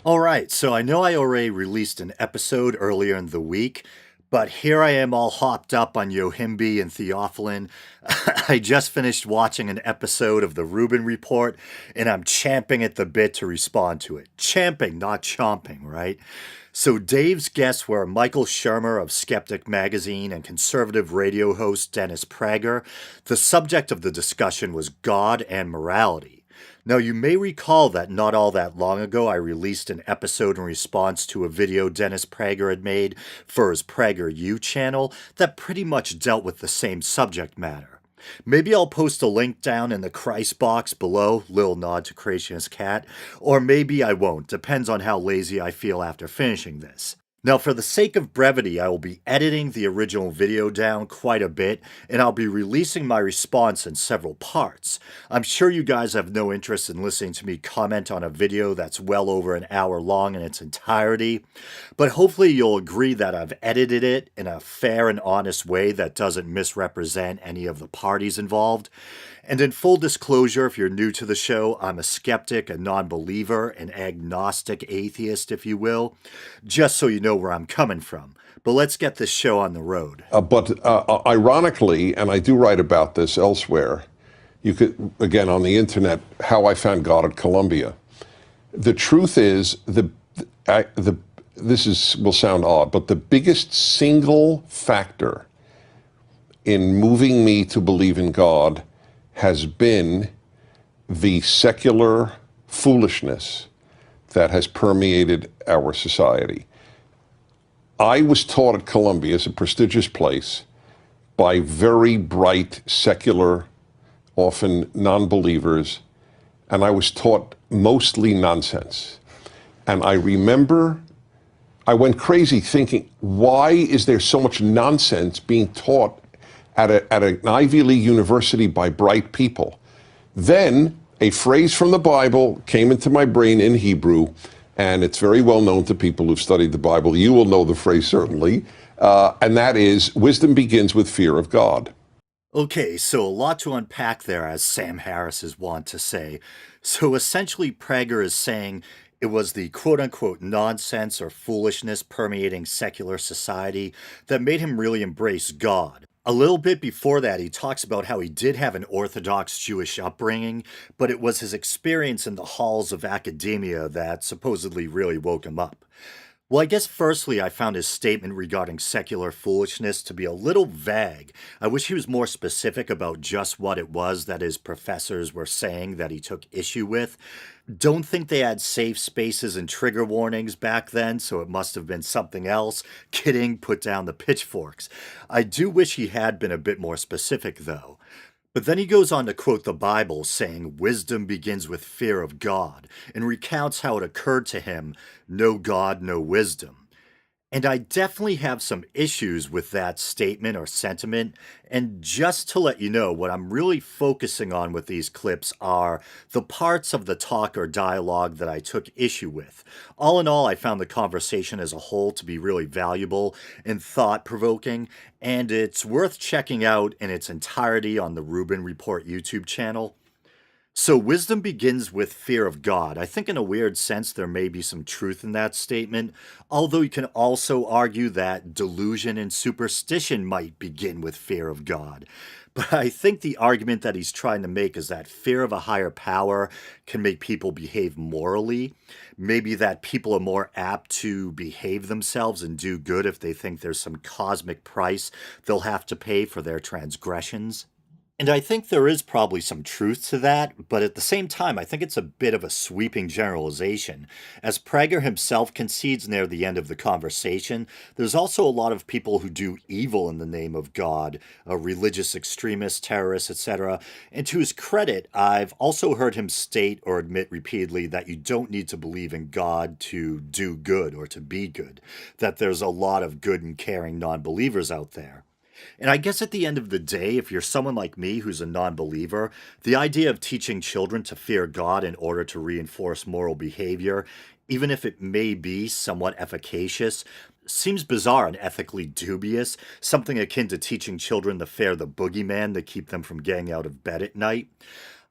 All right, so I know I already released an episode earlier in the week, but here I am all hopped up on Yohimbi and Theophylline. I just finished watching an episode of the Rubin Report, and I'm champing at the bit to respond to it. Champing, not chomping, right? So Dave's guests were Michael Shermer of Skeptic Magazine and conservative radio host Dennis Prager. The subject of the discussion was God and morality. Now, you may recall that not all that long ago, I released an episode in response to a video Dennis Prager had made for his Prager U channel that pretty much dealt with the same subject matter. Maybe I'll post a link down in the Christ box below, little nod to Creationist Cat, or maybe I won't, depends on how lazy I feel after finishing this. Now, for the sake of brevity, I will be editing the original video down quite a bit, and I'll be releasing my response in several parts. I'm sure you guys have no interest in listening to me comment on a video that's well over an hour long in its entirety, but hopefully you'll agree that I've edited it in a fair and honest way that doesn't misrepresent any of the parties involved. And in full disclosure, if you're new to the show, I'm a skeptic, a non-believer, an agnostic atheist, if you will, just so you know where I'm coming from. But let's get this show on the road. But ironically, and I do write about this elsewhere, you could, again, on the internet, how I found God at Columbia. The truth is, will sound odd, but the biggest single factor in moving me to believe in God has been the secular foolishness that has permeated our society. I was taught at Columbia, as a prestigious place, by very bright, secular, often non-believers, and I was taught mostly nonsense. And I remember I went crazy thinking, why is there so much nonsense being taught at an Ivy League university by bright people? Then a phrase from the Bible came into my brain in Hebrew, and it's very well known to people who've studied the Bible. You will know the phrase certainly, and that is, wisdom begins with fear of God. Okay, so a lot to unpack there, as Sam Harris is wont to say. So essentially, Prager is saying it was the quote unquote nonsense or foolishness permeating secular society that made him really embrace God. A little bit before that, he talks about how he did have an Orthodox Jewish upbringing, but it was his experience in the halls of academia that supposedly really woke him up. Well, I guess firstly, I found his statement regarding secular foolishness to be a little vague. I wish he was more specific about just what it was that his professors were saying that he took issue with. Don't think they had safe spaces and trigger warnings back then, so it must have been something else. Kidding, put down the pitchforks. I do wish he had been a bit more specific, though. But then he goes on to quote the Bible, saying wisdom begins with fear of God, and recounts how it occurred to him, no God, no wisdom. And I definitely have some issues with that statement or sentiment. And just to let you know, what I'm really focusing on with these clips are the parts of the talk or dialogue that I took issue with. All in all, I found the conversation as a whole to be really valuable and thought provoking, and it's worth checking out in its entirety on the Rubin Report YouTube channel. So, wisdom begins with fear of God. I think, in a weird sense, there may be some truth in that statement, although you can also argue that delusion and superstition might begin with fear of God. But I think the argument that he's trying to make is that fear of a higher power can make people behave morally. Maybe that people are more apt to behave themselves and do good if they think there's some cosmic price they'll have to pay for their transgressions. And I think there is probably some truth to that, but at the same time, I think it's a bit of a sweeping generalization. As Prager himself concedes near the end of the conversation, there's also a lot of people who do evil in the name of God, religious extremists, terrorists, etc. And to his credit, I've also heard him state or admit repeatedly that you don't need to believe in God to do good or to be good, that there's a lot of good and caring non believers out there. And I guess at the end of the day, if you're someone like me who's a non believer, the idea of teaching children to fear God in order to reinforce moral behavior, even if it may be somewhat efficacious, seems bizarre and ethically dubious, something akin to teaching children to fear the boogeyman to keep them from getting out of bed at night.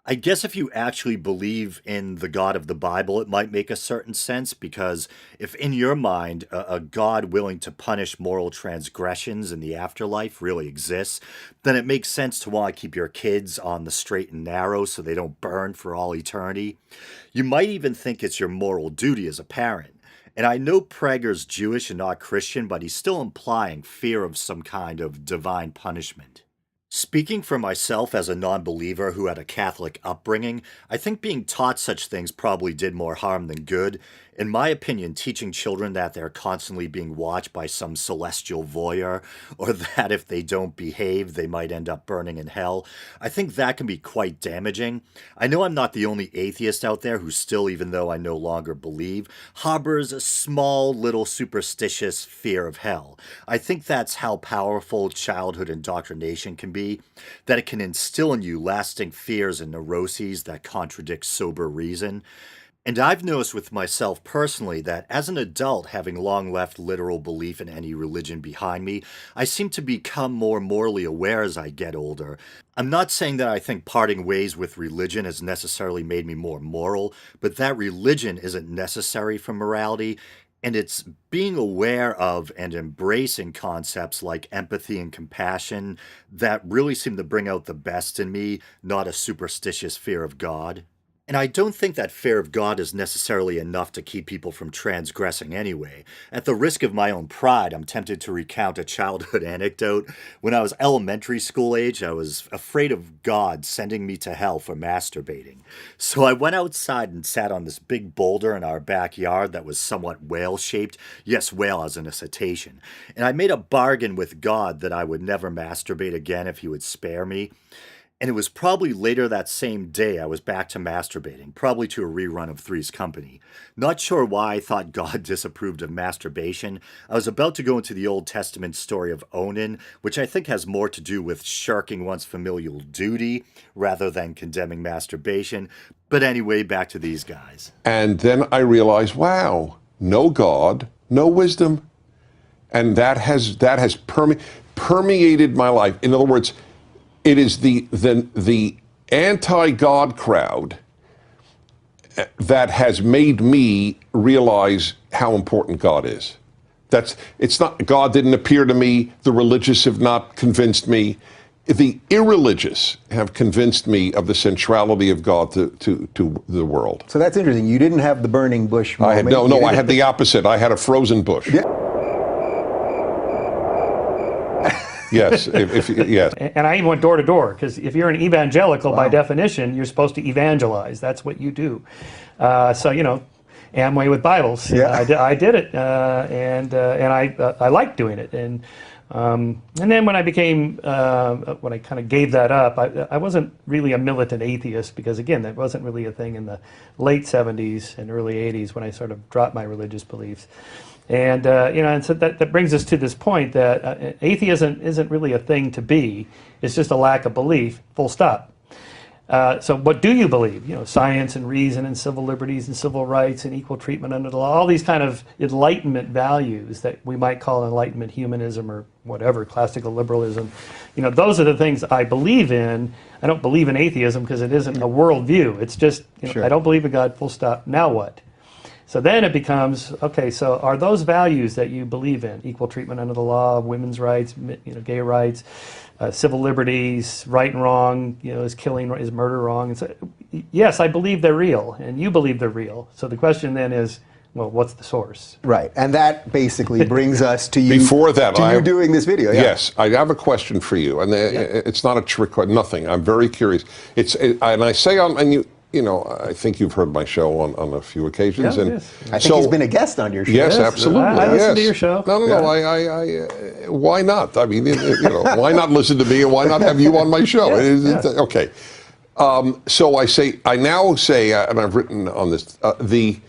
I guess if you actually believe in the God of the Bible, it might make a certain sense because if in your mind a God willing to punish moral transgressions in the afterlife really exists, then it makes sense to want to keep your kids on the straight and narrow so they don't burn for all eternity. You might even think it's your moral duty as a parent. And I know Prager's Jewish and not Christian, but he's still implying fear of some kind of divine punishment. Speaking for myself as a non believer who had a Catholic upbringing, I think being taught such things probably did more harm than good. In my opinion, teaching children that they're constantly being watched by some celestial voyeur, or that if they don't behave, they might end up burning in hell, I think that can be quite damaging. I know I'm not the only atheist out there who still, even though I no longer believe, harbors a small little superstitious fear of hell. I think that's how powerful childhood indoctrination can be, that it can instill in you lasting fears and neuroses that contradict sober reason. And I've noticed with myself personally that as an adult, having long left literal belief in any religion behind me, I seem to become more morally aware as I get older. I'm not saying that I think parting ways with religion has necessarily made me more moral, but that religion isn't necessary for morality. And it's being aware of and embracing concepts like empathy and compassion that really seem to bring out the best in me, not a superstitious fear of God. And I don't think that fear of God is necessarily enough to keep people from transgressing anyway. At the risk of my own pride, I'm tempted to recount a childhood anecdote. When I was elementary school age, I was afraid of God sending me to hell for masturbating. So I went outside and sat on this big boulder in our backyard that was somewhat whale-shaped. Yes, whale as in a cetacean. And I made a bargain with God that I would never masturbate again if he would spare me. And it was probably later that same day I was back to masturbating, probably to a rerun of Three's Company. Not sure why I thought God disapproved of masturbation. I was about to go into the Old Testament story of Onan, which I think has more to do with shirking one's familial duty rather than condemning masturbation. But anyway, back to these guys. And then I realized, wow, no God, no wisdom. And that has permeated my life. In other words, it is the anti-God crowd that has made me realize how important God is. It's not, God didn't appear to me, the religious have not convinced me. The irreligious have convinced me of the centrality of God to the world. So that's interesting. You didn't have the burning bush moment. I had the opposite. I had a frozen bush. Yeah. Yes, yes. And I even went door to door, because if you're an evangelical, by definition, you're supposed to evangelize. That's what you do. So, Amway with Bibles. Yeah. I did it, and I liked doing it. And then when I became, when I kind of gave that up, I wasn't really a militant atheist, because again, that wasn't really a thing in the late 70s and early 80s when I sort of dropped my religious beliefs. And and so that brings us to this point that atheism isn't really a thing to be. It's just a lack of belief, full stop. So what do you believe? Science and reason and civil liberties and civil rights and equal treatment under the law, all these kind of Enlightenment values that we might call Enlightenment humanism or whatever, classical liberalism. Those are the things I believe in. I don't believe in atheism because it isn't a worldview. It's just, Sure. I don't believe in God, full stop. Now what? So then it becomes, okay, so are those values that you believe in, equal treatment under the law, women's rights, gay rights, civil liberties, right and wrong, is murder wrong? And so, yes, I believe they're real, and you believe they're real. So the question then is, well, what's the source? Right, and that basically brings us to you. Before that, you doing this video. Yeah. Yes, I have a question for you, and it's not a trick, nothing. I'm very curious. And I say I think you've heard my show on a few occasions. Yeah, and yes. I think he's been a guest on your show. Yes, absolutely. I listen to your show. No. Why not? I mean, why not listen to me, and why not have you on my show? Okay. So I now say, and I've written on this, the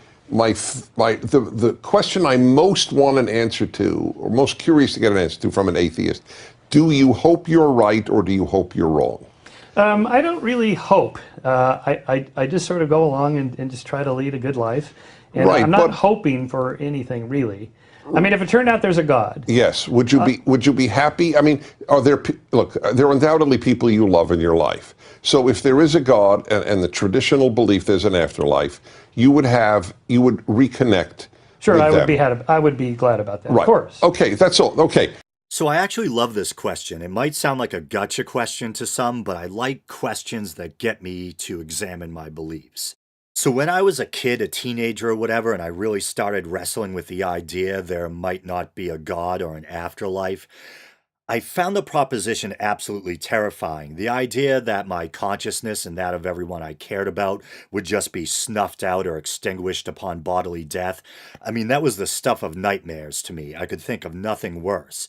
question I most want an answer to, or most curious to get an answer to from an atheist: do you hope you're right, or do you hope you're wrong? I don't really hope. I just sort of go along and just try to lead a good life. And Right, I'm not but hoping for anything really. I mean, if it turned out there's a God, yes, would you be happy? I mean, look, there are undoubtedly people you love in your life. So if there is a God and the traditional belief there's an afterlife, you would reconnect sure, with them. I would be glad about that, of Right. course. Okay, that's all. Okay. So I actually love this question. It might sound like a gotcha question to some, but I like questions that get me to examine my beliefs. So when I was a kid, a teenager or whatever, and I really started wrestling with the idea there might not be a God or an afterlife, I found the proposition absolutely terrifying. The idea that my consciousness and that of everyone I cared about would just be snuffed out or extinguished upon bodily death. I mean, that was the stuff of nightmares to me. I could think of nothing worse.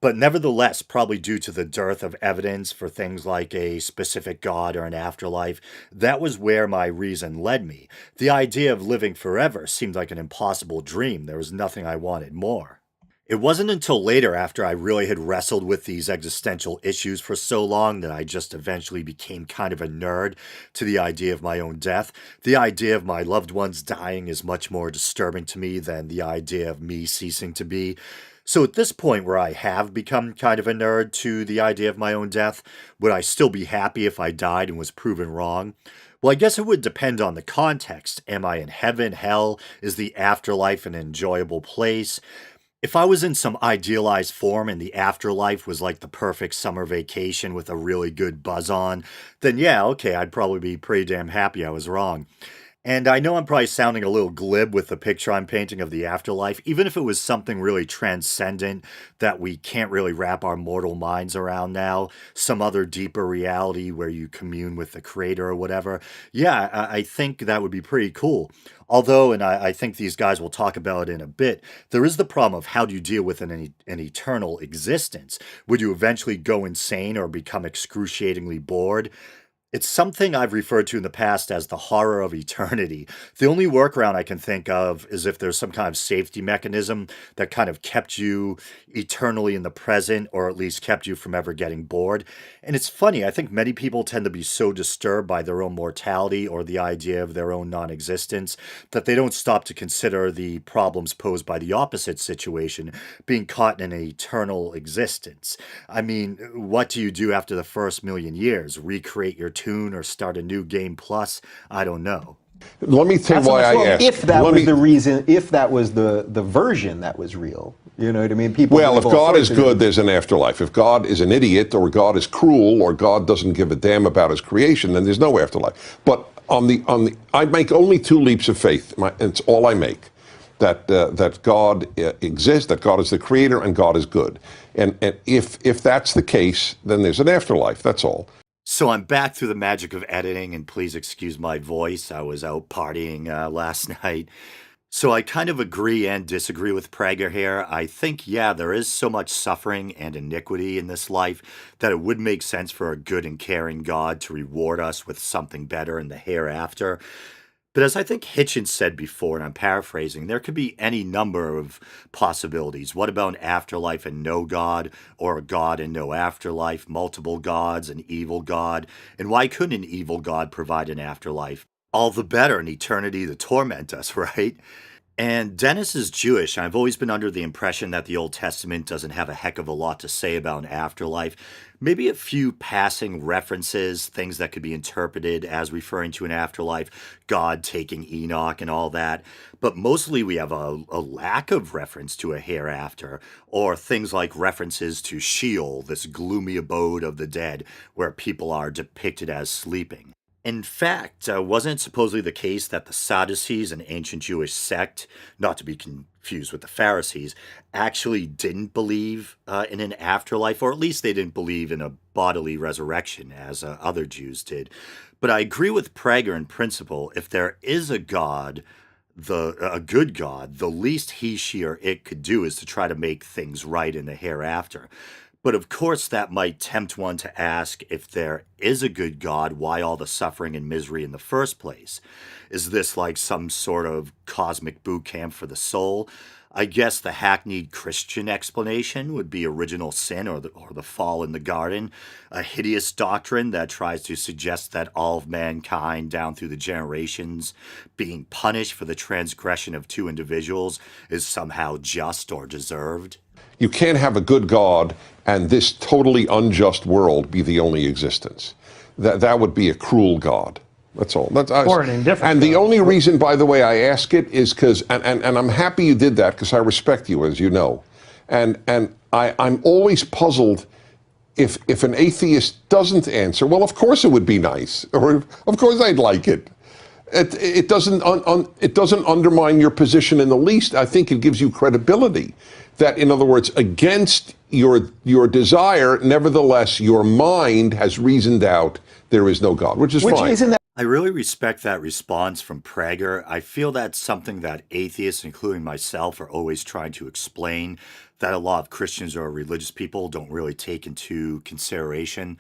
But nevertheless, probably due to the dearth of evidence for things like a specific God or an afterlife, that was where my reason led me. The idea of living forever seemed like an impossible dream. There was nothing I wanted more. It wasn't until later, after I really had wrestled with these existential issues for so long, that I just eventually became kind of a nerd to the idea of my own death. The idea of my loved ones dying is much more disturbing to me than the idea of me ceasing to be. So at this point where I have become kind of a nerd to the idea of my own death, would I still be happy if I died and was proven wrong? Well, I guess it would depend on the context. Am I in heaven, hell? Is the afterlife an enjoyable place? If I was in some idealized form and the afterlife was like the perfect summer vacation with a really good buzz on, then yeah, okay, I'd probably be pretty damn happy I was wrong. And I know I'm probably sounding a little glib with the picture I'm painting of the afterlife, even if it was something really transcendent that we can't really wrap our mortal minds around now, some other deeper reality where you commune with the creator or whatever. Yeah, I think that would be pretty cool. Although, and I think these guys will talk about it in a bit, there is the problem of how do you deal with an eternal existence? Would you eventually go insane or become excruciatingly bored? It's something I've referred to in the past as the horror of eternity. The only workaround I can think of is if there's some kind of safety mechanism that kind of kept you eternally in the present, or at least kept you from ever getting bored. And it's funny, I think many people tend to be so disturbed by their own mortality or the idea of their own non existence that they don't stop to consider the problems posed by the opposite situation, being caught in an eternal existence. I mean, what do you do after the first million years? Recreate your tune or start a new game plus? I don't know. Let me tell Not you so why much I Well, asked. if that Let was me, the reason, if that was the version that was real, you know what I mean? People well, if believe all God is sorts of good, there's an afterlife. If God is an idiot, or God is cruel, or God doesn't give a damn about his creation, then there's no afterlife. But I make only two leaps of faith. It's all I make. That God exists, that God is the creator, and God is good. And if that's the case, then there's an afterlife. That's all. So I'm back through the magic of editing, and please excuse my voice. I was out partying last night. So I kind of agree and disagree with Prager here. I think, yeah, there is so much suffering and iniquity in this life that it would make sense for a good and caring God to reward us with something better in the hereafter. But as I think Hitchens said before, and I'm paraphrasing, there could be any number of possibilities. What about an afterlife and no God, or a God and no afterlife, multiple gods, an evil God? And why couldn't an evil God provide an afterlife? All the better in eternity to torment us, right? And Dennis is Jewish. I've always been under the impression that the Old Testament doesn't have a heck of a lot to say about an afterlife. Maybe a few passing references, things that could be interpreted as referring to an afterlife, God taking Enoch and all that. But mostly we have a lack of reference to a hereafter, or things like references to Sheol, this gloomy abode of the dead, where people are depicted as sleeping. In fact, wasn't it supposedly the case that the Sadducees, an ancient Jewish sect, not to be confused with the Pharisees, actually didn't believe in an afterlife, or at least they didn't believe in a bodily resurrection as other Jews did? But I agree with Prager in principle. If there is a God, a good God, the least he, she, or it could do is to try to make things right in the hereafter. But of course, that might tempt one to ask, if there is a good God, why all the suffering and misery in the first place? Is this like some sort of cosmic boot camp for the soul? I guess the hackneyed Christian explanation would be original sin, or the fall in the garden, a hideous doctrine that tries to suggest that all of mankind down through the generations being punished for the transgression of two individuals is somehow just or deserved. You can't have a good God and this totally unjust world be the only existence. That would be a cruel God. That's all. Or an indifferent And the God. only reason, by the way, I ask it is because, and I'm happy you did that because I respect you, as you know. And I'm always puzzled if an atheist doesn't answer, well, of course it would be nice, or of course I'd like it. It doesn't undermine your position in the least. I think it gives you credibility. That, in other words, against your desire, nevertheless, your mind has reasoned out there is no God, which is fine. Isn't that I really respect that response from Prager. I feel that's something that atheists, including myself, are always trying to explain, that a lot of Christians or religious people don't really take into consideration,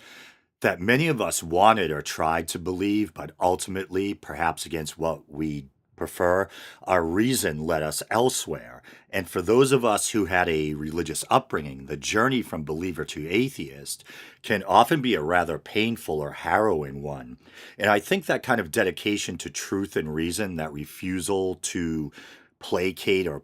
that many of us wanted or tried to believe, but ultimately, perhaps against what we prefer, our reason led us elsewhere. And for those of us who had a religious upbringing, the journey from believer to atheist can often be a rather painful or harrowing one. And I think that kind of dedication to truth and reason, that refusal to placate or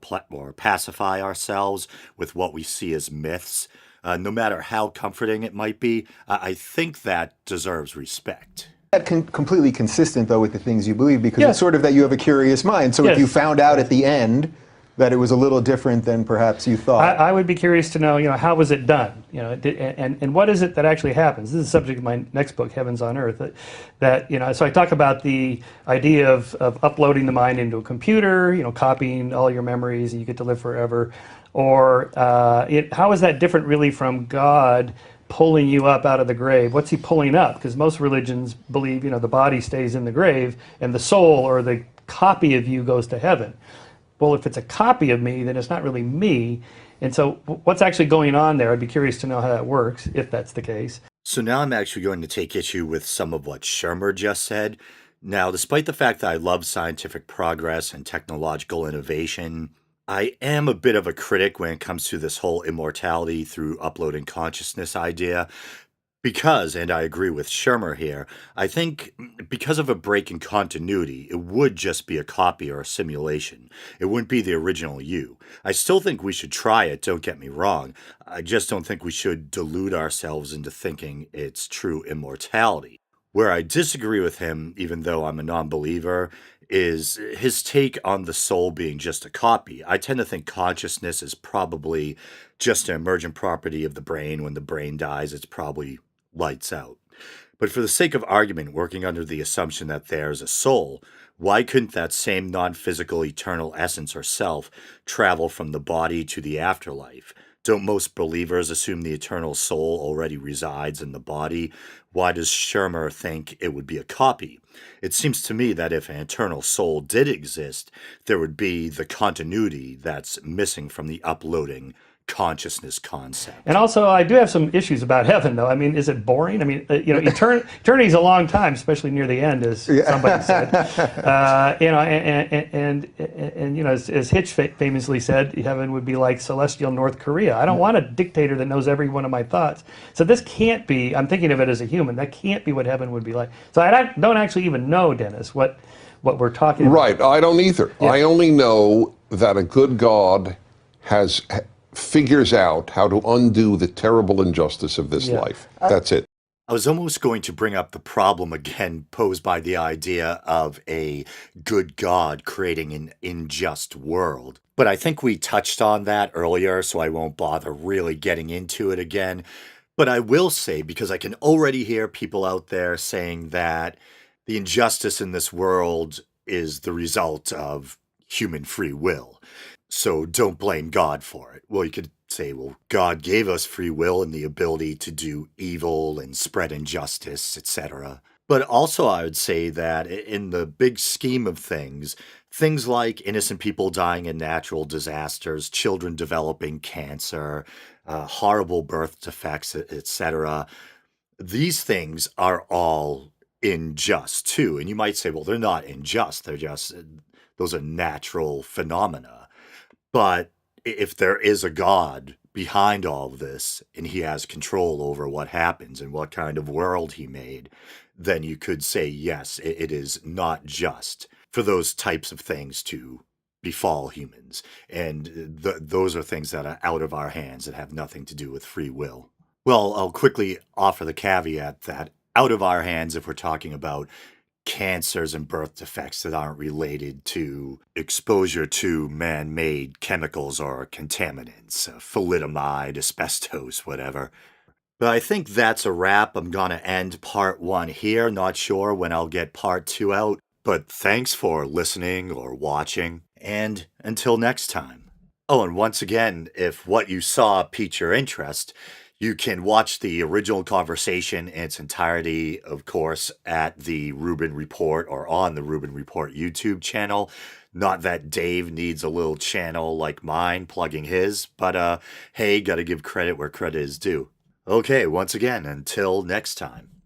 pacify ourselves with what we see as myths, no matter how comforting it might be, I think that deserves respect. completely consistent, though, with the things you believe? Because Yes. it's sort of that you have a curious mind. So if you Yes. found out at the end that it was a little different than perhaps you thought. I would be curious to know, how was it done? And what is it that actually happens? This is the subject of my next book, Heavens on Earth. So I talk about the idea of uploading the mind into a computer, copying all your memories, and you get to live forever. Or how is that different, really, from God pulling you up out of the grave? What's he pulling up? Because most religions believe, the body stays in the grave, and the soul, or the copy of you, goes to heaven. Well, if it's a copy of me, then it's not really me. And so what's actually going on there? I'd be curious to know how that works, if that's the case. So now I'm actually going to take issue with some of what Shermer just said. Now, despite the fact that I love scientific progress and technological innovation, I am a bit of a critic when it comes to this whole immortality through uploading consciousness idea. Because, and I agree with Shermer here, I think because of a break in continuity, it would just be a copy or a simulation. It wouldn't be the original you. I still think we should try it, don't get me wrong. I just don't think we should delude ourselves into thinking it's true immortality. Where I disagree with him, even though I'm a non-believer, is his take on the soul being just a copy. I tend to think consciousness is probably just an emergent property of the brain. When the brain dies, it's probably lights out. But for the sake of argument, working under the assumption that there's a soul, why couldn't that same non-physical eternal essence or self travel from the body to the afterlife? Don't most believers assume the eternal soul already resides in the body? Why does Shermer think it would be a copy? It seems to me that if an eternal soul did exist, there would be the continuity that's missing from the uploading consciousness concept. And also, I do have some issues about heaven, though. I mean, is it boring? I mean, eternity is a long time, especially near the end, as somebody said. As Hitch famously said, heaven would be like celestial North Korea. I don't want a dictator that knows every one of my thoughts. So this can't be, I'm thinking of it as a human, that can't be what heaven would be like. So I don't actually even know, Dennis, what we're talking about. Right, I don't either. Yeah. I only know that a good God figures out how to undo the terrible injustice of this life. That's it. I was almost going to bring up the problem again posed by the idea of a good God creating an unjust world. But I think we touched on that earlier, so I won't bother really getting into it again. But I will say, because I can already hear people out there saying that the injustice in this world is the result of human free will. So don't blame God for it. Well, you could say, well, God gave us free will and the ability to do evil and spread injustice, etc. But also, I would say that in the big scheme of things like innocent people dying in natural disasters, children developing cancer, horrible birth defects, etc., these things are all unjust too. And you might say, well, they're not unjust. They're just, those are natural phenomena. But if there is a God behind all of this and he has control over what happens and what kind of world he made, then you could say, yes, it is not just for those types of things to befall humans. And those are things that are out of our hands that have nothing to do with free will. Well, I'll quickly offer the caveat that out of our hands, if we're talking about cancers and birth defects that aren't related to exposure to man made chemicals or contaminants, thalidomide, asbestos, whatever. But I think that's a wrap. I'm going to end part one here. Not sure when I'll get part two out, but thanks for listening or watching, and until next time. Oh, and once again, if what you saw piqued your interest, you can watch the original conversation in its entirety, of course, at the Rubin Report or on the Rubin Report YouTube channel. Not that Dave needs a little channel like mine plugging his, but hey, gotta give credit where credit is due. Okay, once again, until next time.